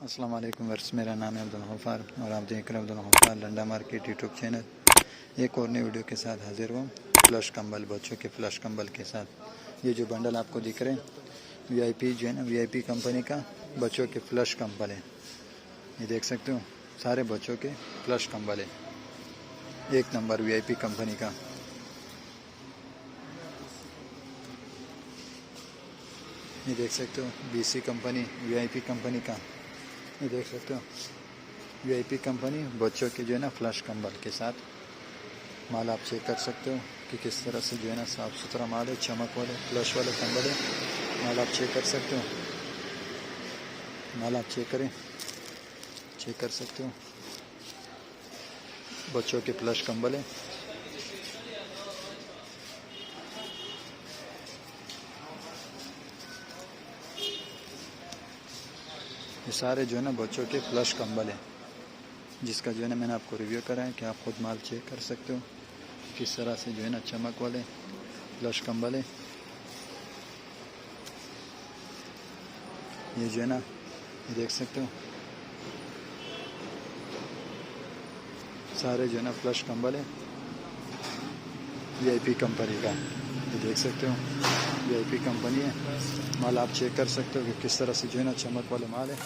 अस्सलाम वालेकुम वर्स, मेरा नाम है अब्दुल गफ्फार और आप देख रहे हैं Abdul Gaffar Landa market YouTube channel. एक और नई वीडियो के साथ हाजिर हूँ। फ्लश कंबल, बच्चों के फ्लश कंबल के साथ ये जो बंडल आपको दिख रहे हैं वीआईपी जो है ना, वीआईपी कंपनी का बच्चों के फ्लश कंबल है। ये देख सकते हो, सारे बच्चों के फ्लश कंबल है, एक नंबर वीआईपी कंपनी का। ये देख सकते हो बीसी कंपनी वीआईपी कंपनी का। ये देख सकते हो वीआईपी कंपनी बच्चों के जो है ना फ्लश कंबल के साथ। माल आप चेक कर सकते हो कि किस तरह से जो है ना साफ़ सुथरा माल है, चमक वाले फ्लश वाले कंबल है। माल आप चेक कर सकते हो, माल आप चेक कर सकते हो, बच्चों के फ्लश कंबल है। ये सारे जो है ना बच्चों के फ्लश कंबल है, जिसका जो है ना मैंने आपको रिव्यू करा है कि आप खुद माल चेक कर सकते हो किस तरह से जो है ना चमक वाले फ्लश कंबल है। ये जो है ना, ये देख सकते हो सारे जो है ना फ्लश कंबल है वीआईपी कंपनी का। ये देख सकते हो वीआईपी कंपनी है। माल आप चेक कर सकते हो कि किस तरह से जो है ना चमक वाले माल है।